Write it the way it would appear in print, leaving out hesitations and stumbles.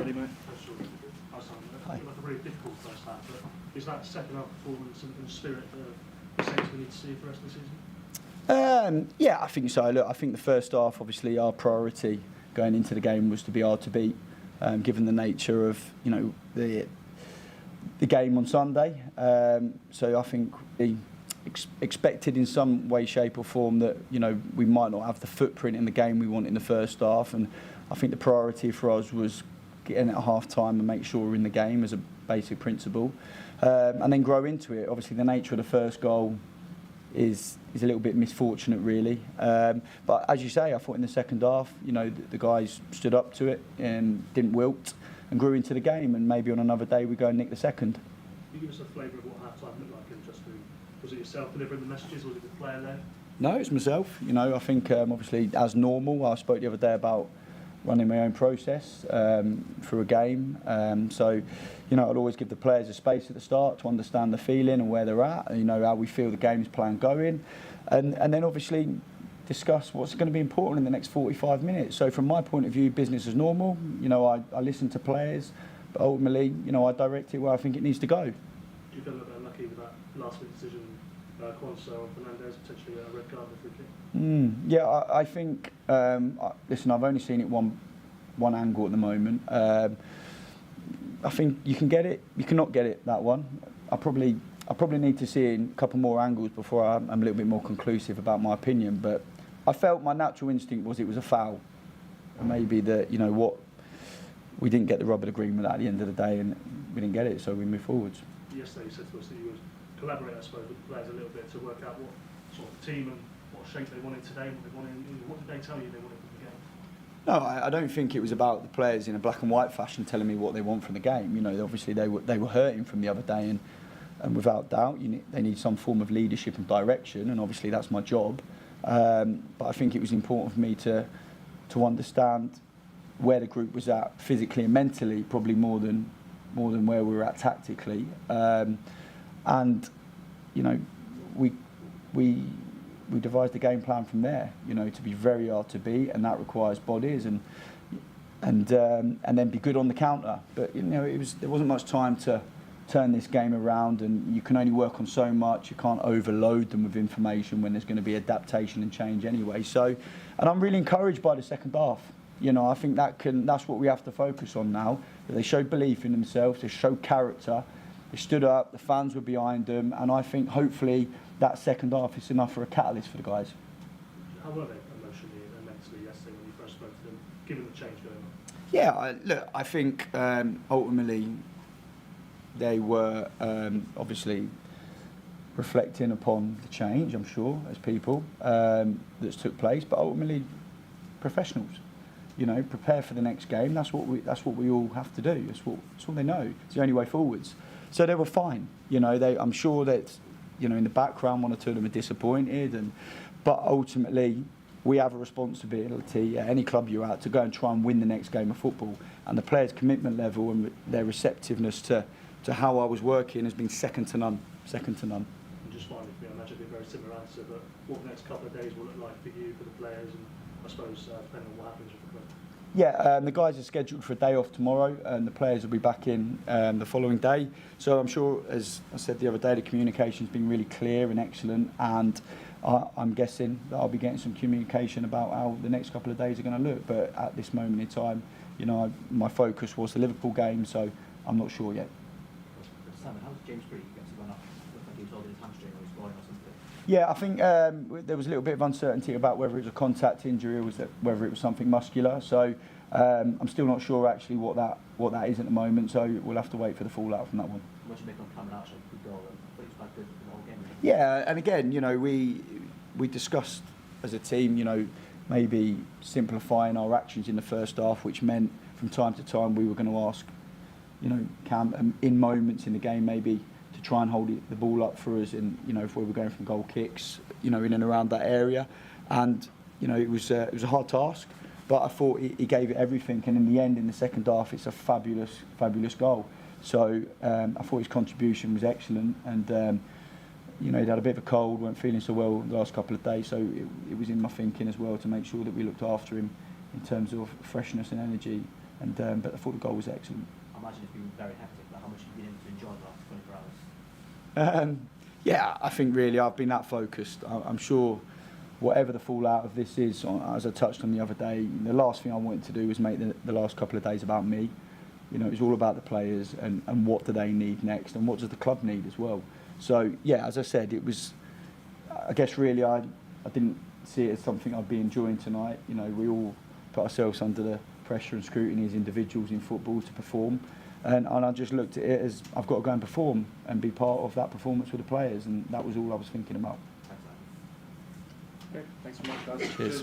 Ready, mate? Hi. Like a very difficult first half, but is that second half performance and spirit the Saints we need to see for the rest of the season? Yeah, I think so. Look, I think the first half, obviously, our priority going into the game was to be hard to beat, given the nature of the game on Sunday. So I think we expected in some way, shape or form that we might not have the footprint in the game we want in the first half, and I think the priority for us was getting at half time and make sure we're in the game as a basic principle, and then grow into it. Obviously the nature of the first goal is a little bit misfortunate really, but as you say, I thought in the second half the guys stood up to it and didn't wilt and grew into the game, and maybe on another day we go and nick the second. Can you give us a flavour of what half time looked like, and was it yourself delivering the messages, or was it the player led? No, it's myself. I think obviously as normal, I spoke the other day about running my own process through a game. So, I'd always give the players a space at the start to understand the feeling and where they're at, and how we feel the game's plan going, and then obviously discuss what's going to be important in the next 45 minutes. So from my point of view, business as normal. I listen to players, but ultimately, I direct it where I think it needs to go. Do you feel a bit unlucky with that last minute decision, Quansel and Fernandez, potentially a red card with free kick? Yeah, I think. Listen, I've only seen it one angle at the moment. I think you can get it, you cannot get it. That one, I probably need to see it in a couple more angles before I'm a little bit more conclusive about my opinion. But I felt my natural instinct was it was a foul, and maybe that we didn't get the rub of the green with that at the end of the day, and we didn't get it, so we move forwards. Yesterday you said to us that you would collaborate, I suppose, with the players a little bit to work out what sort of team and what shape they wanted today, what they wanted. What did they tell you they wanted from the game? No, I don't think it was about the players in a black and white fashion telling me what they want from the game. Obviously they were hurting from the other day, and without doubt they need some form of leadership and direction, and obviously that's my job. But I think it was important for me to understand where the group was at physically and mentally, probably more than where we were at tactically. And we devised a game plan from there, to be very hard to beat, and that requires bodies and then be good on the counter. But there wasn't much time to turn this game around, and you can only work on so much. You can't overload them with information when there's going to be adaptation and change anyway. So, and I'm really encouraged by the second half. I think that's what we have to focus on now. That they showed belief in themselves, they showed character, they stood up, the fans were behind them, and I think hopefully that second half is enough for a catalyst for the guys. How were they emotionally and mentally yesterday when you first spoke to them, given the change going on? Yeah, I think ultimately they were obviously reflecting upon the change, I'm sure, as people that's took place, but ultimately professionals. Prepare for the next game. That's what we all have to do. That's all they know. It's the only way forwards. So they were fine. I'm sure that in the background one or two of them are disappointed, but ultimately we have a responsibility at any club you're at to go and try and win the next game of football. And the players' commitment level and their receptiveness to how I was working has been second to none. Second to none. And just finally, I imagine it'll be a very similar answer, but what the next couple of days will look like for you, for the players, and I suppose depending on what happens with the club? Yeah, the guys are scheduled for a day off tomorrow, and the players will be back in the following day. So I'm sure, as I said the other day, the communication's been really clear and excellent, and I'm guessing that I'll be getting some communication about how the next couple of days are going to look. But at this moment in time, my focus was the Liverpool game, so I'm not sure yet. Simon, how did James Brady get to run up? Looked like he was holding his hamstring or his groin or something. Yeah, I think there was a little bit of uncertainty about whether it was a contact injury or whether it was something muscular. So I'm still not sure actually what that is at the moment. So we'll have to wait for the fallout from that one. What do you make on coming out? Good goal. I think it's quite good for the whole game. Yeah, and again, we discussed as a team, maybe simplifying our actions in the first half, which meant from time to time we were going to ask, Cam, in moments in the game maybe to try and hold the ball up for us, and if we were going from goal kicks, in and around that area, and it was a hard task, but I thought he gave it everything, and in the end, in the second half, it's a fabulous goal. So I thought his contribution was excellent, and he'd had a bit of a cold, weren't feeling so well the last couple of days, so it was in my thinking as well to make sure that we looked after him in terms of freshness and energy And but I thought the goal was excellent. I imagine it's been very hectic, but how much have you been able to enjoy the last 24 hours? Yeah, I think really I've been that focused. I'm sure whatever the fallout of this is, as I touched on the other day, the last thing I wanted to do was make the last couple of days about me. You know, it's all about the players and what do they need next and what does the club need as well. So, yeah, as I said, it was, I guess really I didn't see it as something I'd be enjoying tonight. You know, we all put ourselves under the pressure and scrutiny as individuals in football to perform. And I just looked at it as I've got to go and perform and be part of that performance with the players, and that was all I was thinking about. Thanks, Andy. Okay, thanks so much, guys. Cheers.